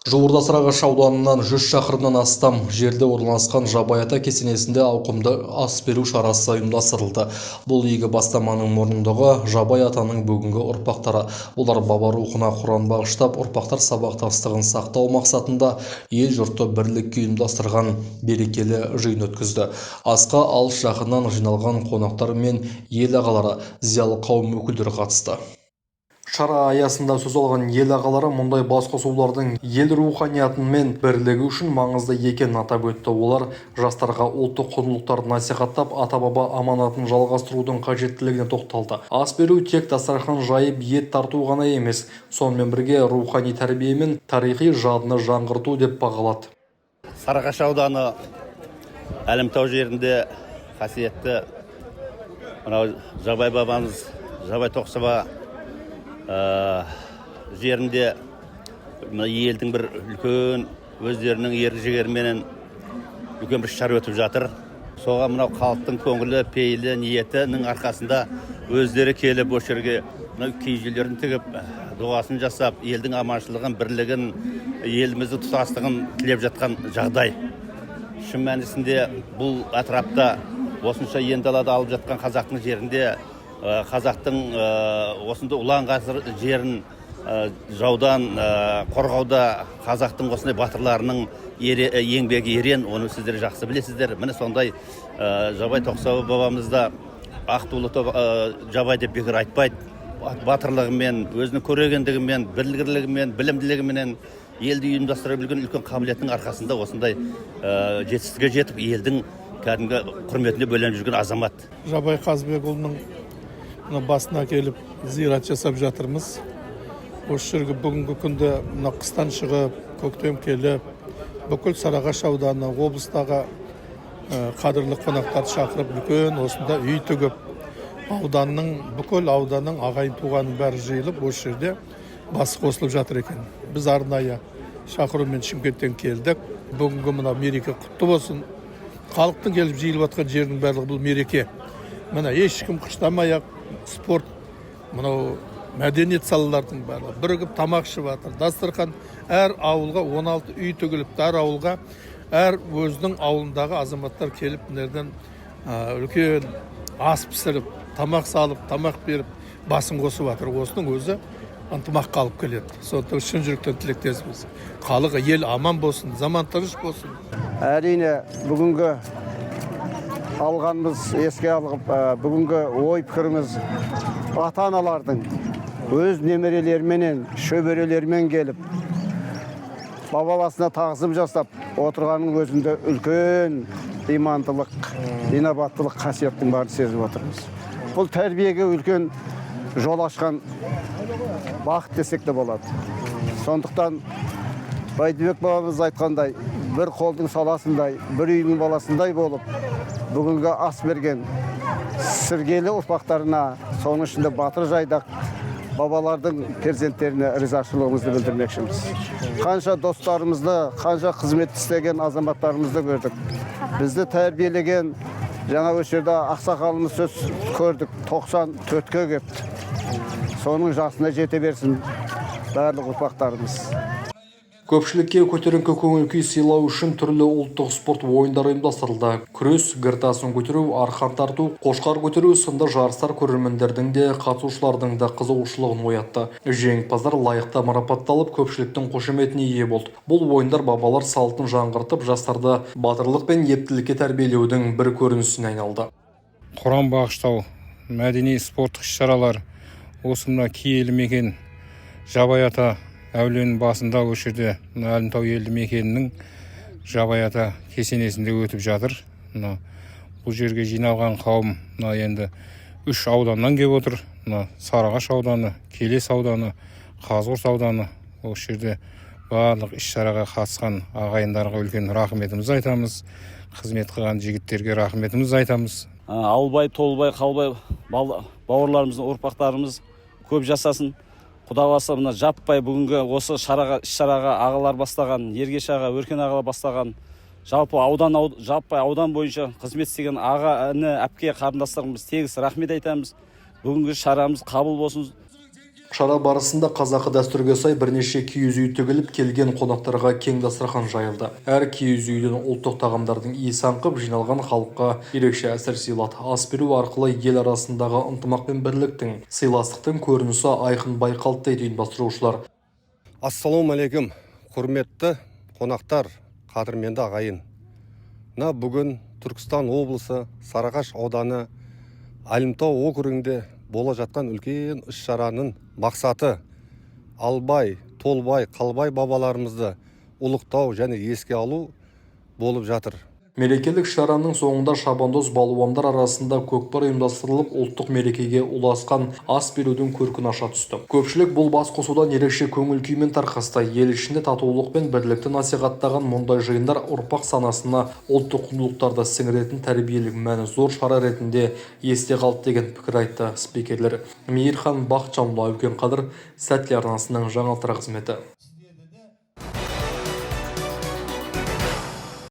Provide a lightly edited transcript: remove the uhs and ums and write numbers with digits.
Жуырда Сарыағаш ауданынан 100 шақырымнан астам жерде орналасқан Жабай ата кесенесінде ауқымды ас беру шарасы ұйымдастырылды. Бұл игі бастаманың мұрындығы Жабай атаның бүгінгі ұрпақтары. Олар баба рухына Құран бағыштап, ұрпақтар сабақтастығын сақтау мақсатында ел жұрты бірлікке ұйымдастырған берекелі жиын өткізді. Асқа алыс жақыннан жиналған қонақтар мен ел ағалары, зиялы қауым өкілдері қатысты. Шара аясында сөз алған ел ағалары мұндай басқосулардың ел руханияты мен бірлігі үшін маңызды екенін атап өтті. Олар жастарға ұлттық құндылықтарды насихаттап, ата-баба аманатын жалғастырудың қажеттілігіне тоқталды. Ас беру тек дастархан жайып ет тарту ғана емес, сонымен бірге рухани тәрбие мен тарихи жадыны жаңғырту деп бағалады. Сарыағаш ауданы Әлімтау жерінде қасиетті Жабай бабамыз, Жабай Тоқсаба жерінде елдің бір үлкен өздерінің ерік-жігеріменен үлкен бір шара өтіп жатыр. Соға мынау халықтың көңілі, пейілі, ниетінің арқасында өздері келіп осы жерге киіз үйлерін тігіп, дұғасын жасап, елдің аманшылығын, бірлігін, еліміздің тұтастығын тілеп жатқан жағдай. Шын мәнісінде бұл атырапта осынша ен далада алып жатқан қазақтың жерінде қазақтың осында ұлан ғасыр жерін жаудан қорғауда қазақтың осындай батырларының еңбегі ерен, оны сіздер жақсы білесіздер. Міне сондай Жабай Тоқсаба бабамызда ақтулы Жабай деп бекер айтпайды. Батырлығымен, өзінің көрегендігімен, білгірлігімен, білімділігімен елді ұйымдастыра білген үлкен қабілетінің арқасында осындай жетістікке жетіп, елдің кәдімгі құрметіне бөленіп жүрген азамат. Жабай Қазбекұлының басына келіп зират жасап жатырмыз. Осы жерге бүгінгі күнде қыстан шығып, көктем келіп, бүкіл Сарыағаш ауданы, облыстағы қадірлі қонақтарды шақырып, үлкен осында үй тігіп, бүкіл ауданның ағайын туғанның бәрі жиылып, осы жерде басы қосылып жатыр екен. Біз арнайы шақырумен Шымкенттен келдік. Бүгінгі мына мереке құтты болсын. Халықтың келіп жиылып жатқан жердің барлығы бұл мереке. Мына ешкім қыштамай-ақ спорт, мынау мәдениет салалардың барлығы бірігіп тамақ ішіп жатыр. Дастархан әр ауылға 16 үй тігіліп, әр ауылға, әр өзінің ауылындағы азаматтар келіп, нерден үлкен ас пісіріп, тамақ салып, тамақ беріп, басын қосып жатыр. Осының өзі ынтымақ қалып келеді. Сондықтан шын жүректен тілектеспіз. Халық ел аман болсын, заман тыныш болсын. Әрине бүгінгі алғанымыз еске алып, бүгінгі ой пікіріміз ата-аналардың өз немерелеріменен, шөберелерімен келіп, бабасына тағзым жасап отырғанның өзінде үлкен имандылық, инабаттылық қасиеттің барын сезіп отырмыз. Бұл тәрбиеге үлкен жол ашқан бақыт десек те болады. Сондықтан Байдыбек бабамыз айтқандай, бір қолдың саласындай, бір үйдің баласындай болып, бүгінгі ас берген сіргелі ұрпақтарына, соның ішінде батыр жайдақ бабалардың перзенттеріне ризашылығымызды білдірмекшіміз. Қанша достарымызды, қанша қызмет істеген азаматтарымызды көрдік. Бізді тәрбиелеген, жаңа осы жерде ақсақалымыз сөз көрдік, 94-ке кепті. Соның жасына жете берсін барлық ұрпақтарымыз. Көпшілікке көтеріңкі көңіл-күй сыйлау үшін түрлі ұлттық спорт ойындары ұйымдастырылды. Күрес, гір-тасын көтеру, арқан тарту, қошқар көтеру сынды жарыстар көрермендердің де қатысушылардың да қызығушылығын оятты. Жеңімпаздар лайықты марапатталып, көпшіліктің қошеметіне ие болды. Бұл ойындар бабалар салтын жаңғыртып, жастарды батырлық пен ептілікке тәрбиелеудің бір көрінісіне айналды. Құран бағыштау, мәдени спорттық іс-шаралар, осы мына киелі мекен Жабай ата әулиенің басында осы жерде Әлімтау елді мекенінің Жабай ата кесенесінде өтіп жатыр. Бұл жерге жиналған қауым енді 3 ауданнан келіп отыр. Сарыағаш ауданы, Келес ауданы, Қазығұрт ауданы. Осы жерде барлық іс-шараға қатысқан ағайындарға үлкен рахметімізді айтамыз. Қызмет қылған жігіттерге рахметімізді айтамыз. Ауылбай, Толбай, Қалбай бауырларымыздың ұрпақтарымыз көп жасасын. Құда қаласа мына жаппай бүгінгі осы іс-шараға ағалар бастаған, Ергеш аға, Өркен ағалар бастаған, жалпы аудан бойынша қызмет істеген аға, іні, әпке, қарындастарымыз тегіс рахмет айтамыз. Бүгінгі шарамыз қабыл болсын. Шара барысында қазақы дәстүрге сай бірнеше киіз үй тігіліп, келген қонақтарға кең дастархан жайылды. Әр киіз үйден ұлттық тағамдардың иісі аңқып, жиналған халыққа ерекше әсер сыйлады. Ас беру арқылы ел арасындағы ынтымақ пен бірліктің, сыйластықтың көрінісі айқын байқалды дейді ұйымдастырушылар. Ассалаумағалейкум, құрметті қонақтар, қадірменді ағайын. Бүгін Түркістан облысы Сарыағаш ауданы Әлімтау округінде бола жатқан үлкен іс-шараның мақсаты Албай, Толбай, Қалбай бабаларымызды ұлықтау және еске алу болып жатыр. Мерекелік шараның соңында шабандоз балуандар арасында көкпар ұйымдастырылып, ұлттық мерекеге ұласқан ас берудің көркін аша түсті. Көпшілік бұл бас қосудан ерекше көңіл күймен тарқасты. Ел ішінде татулық пен бірлікті насихаттаған мұндай жиындар ұрпақ санасына ұлттық құндылықтарды сіңіретін тәрбиелік мәні зор шара ретінде есте қалды деген пікір айтты спикерлер. Мейірхан Бақытжан, Үлкен Қадыр, Сәтле арнасының жаңалықтар қызметі.